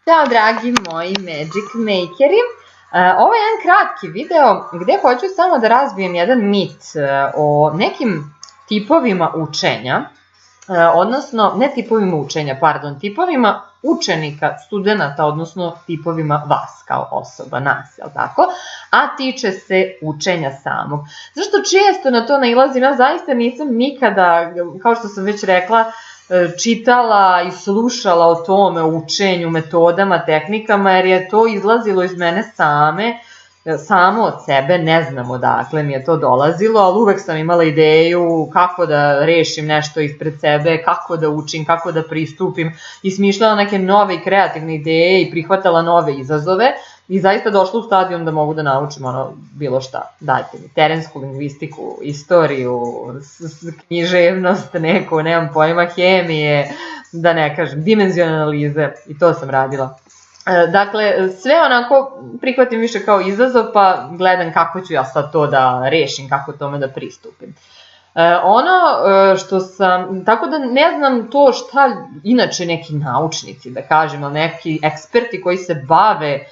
Ćao dragi moji Magic Makeri, ovo je jedan kratki video gde hoću samo da razbijem jedan mit o nekim tipovima učenja, odnosno ne tipovima učenja, pardon, tipovima učenika, studenta, odnosno tipovima vas kao osoba, nas, jel tako? A tiče se učenja samog. Zašto često na to nailazim? Ja zaista nisam nikada, kao što sam već rekla, čitala i slušala o tome, o učenju, metodama, tehnikama, jer je to izlazilo iz mene samo od sebe, ne znam odakle mi je to dolazilo, ali uvek sam imala ideju kako da rešim nešto ispred sebe, kako da učim, kako da pristupim i smišljala neke nove i kreativne ideje i prihvatala nove izazove i zaista došla u stadijum da mogu da naučim bilo šta. Dajte mi terensku lingvistiku, istoriju, književnost neku, nemam pojma, hemije, da ne kažem, dimenzionalne analize i to sam radila. Dakle, sve onako prihvatim više kao izazov, pa gledam kako ću ja sad to da rešim, kako tome da pristupim. Tako da ne znam to šta inače neki naučnici, da kažem, ali neki eksperti koji se bave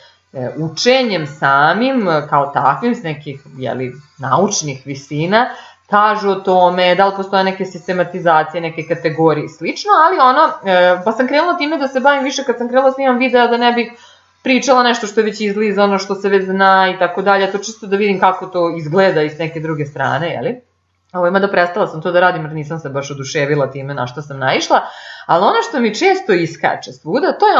učenjem samim, kao takvim, s nekih naučnih visina, kažu o tome, da li postoje neke sistematizacije, neke kategorije i slično, ali pa sam krenula time da se bavim više kad sam krenula snimam videa da ne bih pričala nešto što je već izlizano, što se već zna i tako dalje, to čisto da vidim kako to izgleda iz neke druge strane, jeli? Mada prestala sam to da radim jer nisam se baš oduševila time na što sam naišla, ali ono što mi često iskače svuda, to je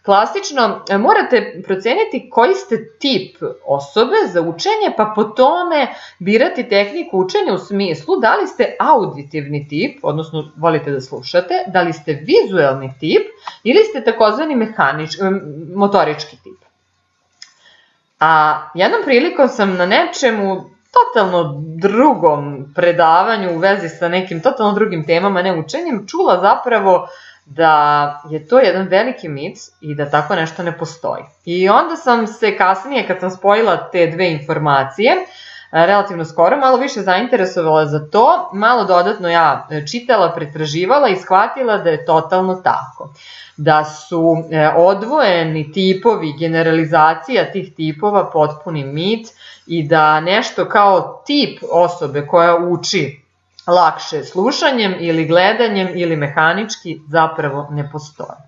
klasično, morate proceniti koji ste tip osobe za učenje, pa po tome birati tehniku učenja u smislu da li ste auditivni tip, odnosno volite da slušate, da li ste vizuelni tip ili ste takozvani motorički tip. A jednom prilikom sam na nečemu totalno drugom predavanju u vezi sa nekim totalno drugim temama, ne učenjem, čula zapravo da je to jedan veliki mit i da tako nešto ne postoji. I onda sam se kasnije, kad sam spojila te dve informacije, relativno skoro, malo više zainteresovala za to, malo dodatno ja čitala, pretraživala i shvatila da je totalno tako. Da su odvojeni tipovi, generalizacija tih tipova potpuni mit i da nešto kao tip osobe koja uči lakše slušanjem ili gledanjem ili mehanički zapravo ne postoji.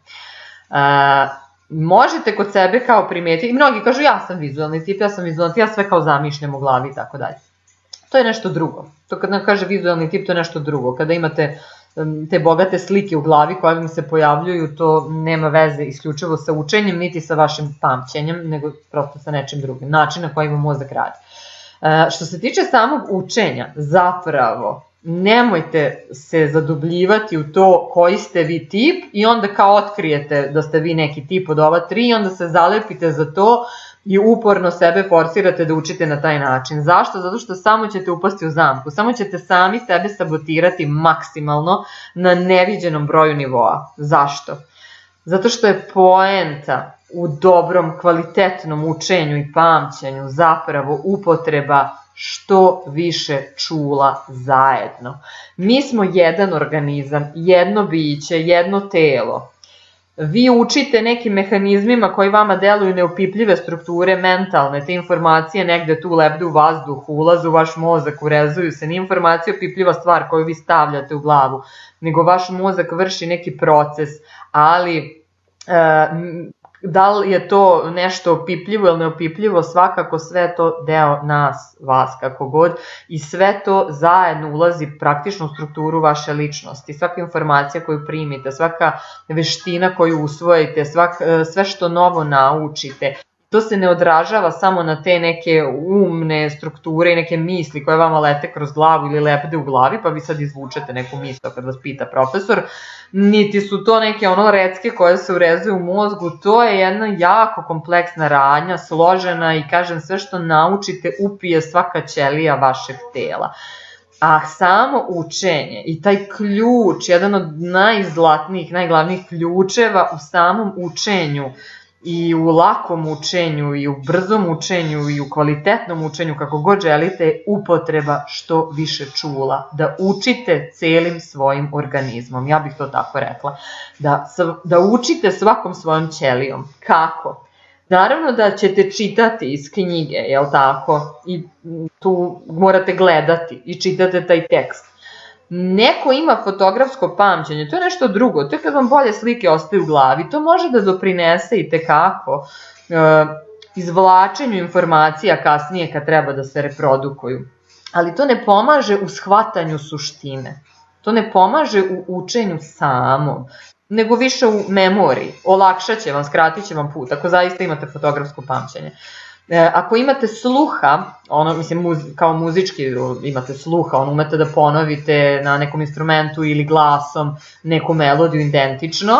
Možete kod sebe kao primetiti, mnogi kažu ja sam vizualni tip, ja sve kao zamišljam u glavi i tako dalje. To je nešto drugo. To kad nam kaže vizualni tip, to je nešto drugo. Kada imate te bogate slike u glavi koje vam se pojavljuju, to nema veze isključivo sa učenjem, niti sa vašim pamćenjem, nego prosto sa nečim drugim. Način na koji vam mozak radi. Što se tiče samog učenja, zapravo, nemojte se zadubljivati u to koji ste vi tip i onda kao otkrijete da ste vi neki tip od ova tri i onda se zalepite za to i uporno sebe forsirate da učite na taj način. Zašto? Zato što samo ćete upasti u zamku, samo ćete sami sebe sabotirati maksimalno na neviđenom broju nivoa. Zašto? Zato što je poenta u dobrom, kvalitetnom učenju i pamćenju zapravo upotreba što više čula zajedno. Mi smo jedan organizam, jedno biće, jedno telo. Vi učite nekim mehanizmima koji vama deluju neopipljive strukture, mentalne, te informacije negde tu lebde u vazduhu, ulaze u vaš mozak, urezuju se, nije informacija opipljiva stvar koju vi stavljate u glavu, nego vaš mozak vrši neki proces, ali da li je to nešto opipljivo ili neopipljivo, svakako sve to deo nas, vas, kako god, i sve to zajedno ulazi praktično u strukturu vaše ličnosti. Svaka informacija koju primite, svaka veština koju usvojite, sve što novo naučite, to se ne odražava samo na te neke umne strukture i neke misli koje vama lete kroz glavu ili lebde u glavi, pa vi sad izvučete neku misl kad vas pita profesor, niti su to neke recke koje se urezuju u mozgu, to je jedna jako kompleksna radnja, složena i kažem sve što naučite upije svaka ćelija vašeg tela. A samo učenje i taj ključ, jedan od najzlatnijih, najglavnijih ključeva u samom učenju i u lakom učenju i u brzom učenju i u kvalitetnom učenju, kako god želite, je upotreba što više čula. Da učite celim svojim organizmom, ja bih to tako rekla. Da učite svakom svojom ćelijom. Kako? Naravno da ćete čitati iz knjige, jel tako? I tu morate gledati i čitate taj tekst. Neko ima fotografsko pamćenje, to je nešto drugo, to je kad vam bolje slike ostaju u glavi, to može da doprinese i tekako izvlačenju informacija kasnije kad treba da se reprodukuju. Ali to ne pomaže u shvatanju suštine, to ne pomaže u učenju samom, nego više u memoriji, olakšat će vam, skratit će vam put, ako zaista imate fotografsko pamćenje. Ako imate sluha, kao muzički imate sluha, umete da ponovite na nekom instrumentu ili glasom neku melodiju identično,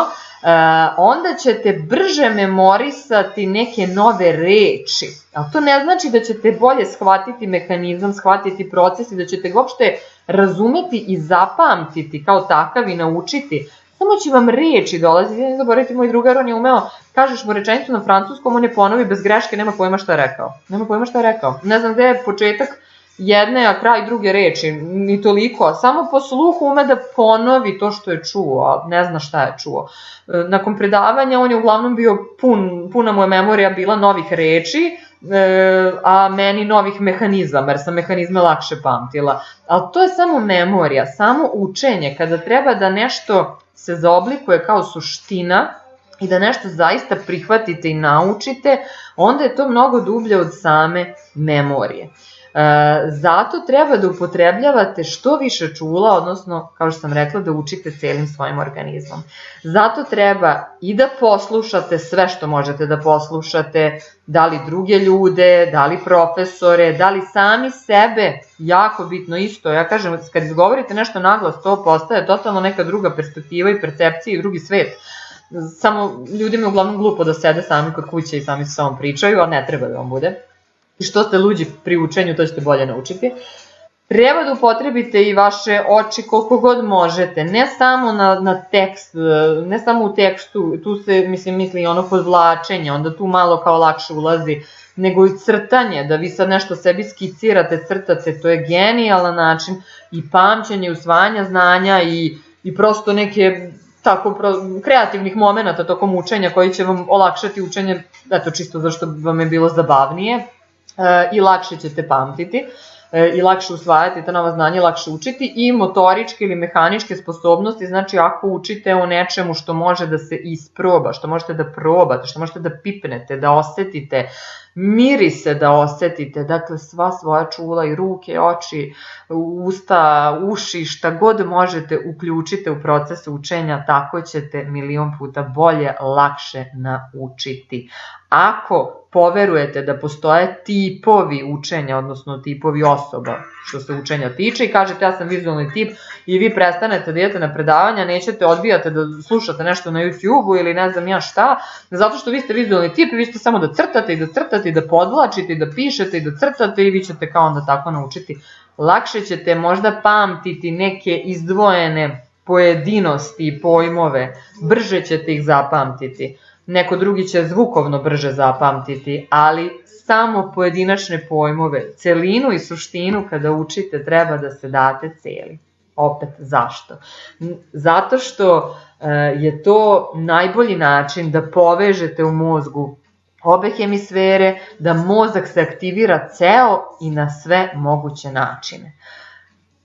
onda ćete brže memorisati neke nove reči. Ali to ne znači da ćete bolje shvatiti mehanizam, shvatiti proces i da ćete ga uopšte razumeti i zapamtiti kao takav i naučiti. Samo će vam reči dolaziti, ne zaboravite, moj drugar, on je umeo, kažeš mu rečenicu na francuskom, on je ponovi bez greške, nema pojma šta je rekao. Nema pojma šta je rekao. Ne znam gde je početak jedne, a kraj druge reči, ni toliko. Samo po sluhu ume da ponovi to što je čuo, a ne zna šta je čuo. Nakon predavanja on je uglavnom bio puna mu je memorija bila novih reči, a meni novih mehanizama, jer sam mehanizme lakše pamtila. Ali to je samo memorija, samo učenje, kada treba da nešto se zaoblikuje kao suština i da nešto zaista prihvatite i naučite, onda je to mnogo dublje od same memorije. Zato treba da upotrebljavate što više čula, odnosno, kao što sam rekla, da učite celim svojim organizmom. Zato treba i da poslušate sve što možete da poslušate, da li druge ljude, da li profesore, da li sami sebe, jako bitno isto. Ja kažem, kad izgovorite nešto naglas, to postaje totalno neka druga perspektiva i percepcija i drugi svet. Samo ljudima je uglavnom glupo da sede sami kod kuće i sami sa sobom pričaju, a ne treba da vam bude. I što ste luđi pri učenju, to ćete bolje naučiti. Treba da upotrebite i vaše oči koliko god možete, ne samo na tekst, ne samo u tekstu, tu se misli ono podvlačenje, onda tu malo kao lakše ulazi, nego i crtanje, da vi sad nešto sebi skicirate, crtate, to je genijalan način i pamćenje, usvajanja znanja i prosto neke tako kreativnih momenata tokom učenja koji će vam olakšati učenje, eto čisto zašto vam je bilo zabavnije. I lakše ćete pamtiti i lakše usvajati ta nova znanja, lakše učiti i motoričke ili mehaničke sposobnosti, znači ako učite o nečemu što može da se isproba, što možete da probate, što možete da pipnete, da osetite, mirise da osetite, dakle sva svoja čula i ruke, oči, usta, uši, šta god možete uključite u proces učenja, tako ćete milion puta bolje, lakše naučiti. Ako poverujete da postoje tipovi učenja, odnosno tipovi osoba što se učenja tiče i kažete ja sam vizualni tip i vi prestanete da idete na predavanja, nećete odbijate da slušate nešto na YouTube-u ili ne znam ja šta, zato što vi ste vizualni tip i vi ćete samo da crtate i da crtate i da podvlačite i da pišete i da crtate i vi ćete kao onda tako naučiti. Lakše ćete možda pamtiti neke izdvojene pojedinosti i pojmove, brže ćete ih zapamtiti. Neko drugi će zvukovno brže zapamtiti, ali samo pojedinačne pojmove, celinu i suštinu kada učite treba da se date celi. Opet, zašto? Zato što je to najbolji način da povežete u mozgu obe hemisfere, da mozak se aktivira ceo i na sve moguće načine.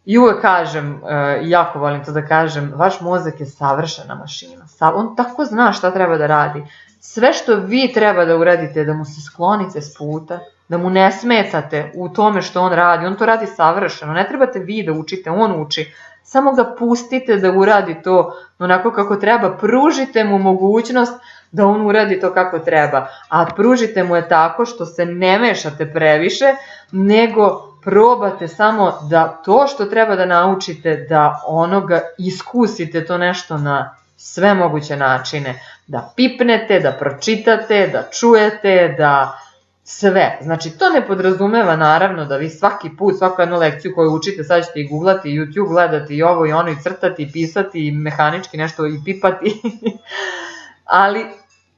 I uvek kažem, jako volim to da kažem, vaš mozak je savršena mašina. On tako zna šta treba da radi. Sve što vi treba da uradite je da mu se sklonite s puta, da mu ne smetate u tome što on radi. On to radi savršeno. Ne trebate vi da učite, on uči. Samo ga pustite da uradi to onako kako treba. Pružite mu mogućnost da on uradi to kako treba. A pružite mu je tako što se ne mešate previše, nego probate samo da to što treba da naučite, da onoga iskusite to nešto na sve moguće načine. Da pipnete, da pročitate, da čujete, da sve. Znači to ne podrazumeva naravno da vi svaki put, svaku jednu lekciju koju učite, sad ćete i googlati, i YouTube gledati, i ovo i ono, i crtati, i pisati, i mehanički nešto i pipati. Ali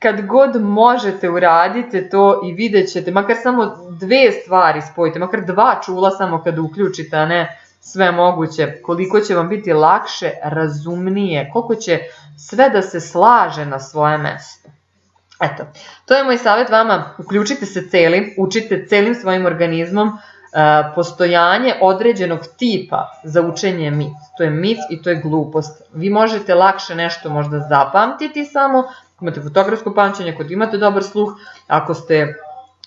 kad god možete uradite to i vidjet ćete, makar samo 2 stvari spojite, makar 2 čula samo kada uključite, a ne sve moguće, koliko će vam biti lakše, razumnije, koliko će sve da se slaže na svoje mesto. Eto, to je moj savjet vama, uključite se celim, učite celim svojim organizmom. Postojanje određenog tipa za učenje je mit. To je mit i to je glupost. Vi možete lakše nešto možda zapamtiti samo, imate fotografsko pamćenje, ako imate dobar sluh, ako ste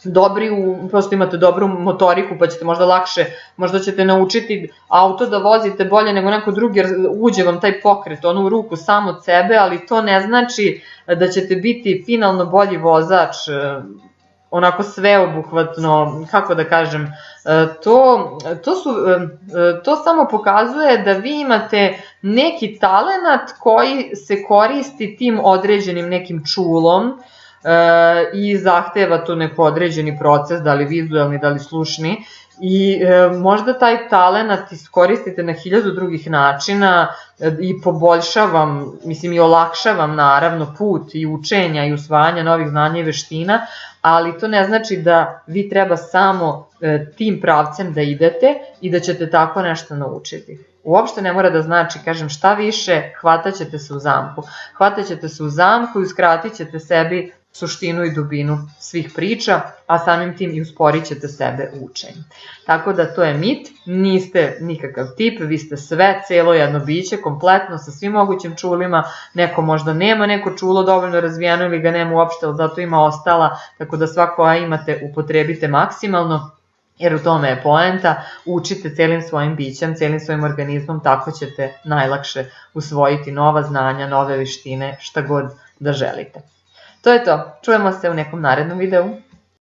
dobri, prosto imate dobru motoriku pa ćete možda lakše, možda ćete naučiti auto da vozite bolje nego neko drugi jer uđe vam taj pokret, u ruku samo od sebe, ali to ne znači da ćete biti finalno bolji vozač, onako sveobuhvatno, kako da kažem, to samo pokazuje da vi imate neki talenat koji se koristi tim određenim nekim čulom i zahteva to neko određeni proces, da li vizualni, da li slušni, i možda taj talenat iskoristite na 1000 drugih načina i poboljšavam, mislim i olakšavam naravno put i učenja i usvajanja novih znanja i veština, ali to ne znači da vi treba samo tim pravcem da idete i da ćete tako nešto naučiti. Uopšte ne mora da znači, kažem, šta više, hvatat ćete se u zamku. Hvatat ćete se u zamku i uskratit ćete sebi suštinu i dubinu svih priča, a samim tim i usporit ćete sebe u učenju. Tako da to je mit, niste nikakav tip, vi ste sve, celo jedno biće, kompletno sa svim mogućim čulima, neko možda nema neko čulo dovoljno razvijeno ili ga nema uopšte, ali zato ima ostala, tako da svako koja imate upotrebite maksimalno, jer u tome je poenta, učite celim svojim bićem, celim svojim organizmom, tako ćete najlakše usvojiti nova znanja, nove veštine, šta god da želite. To je to, čujemo se u nekom narednom videu.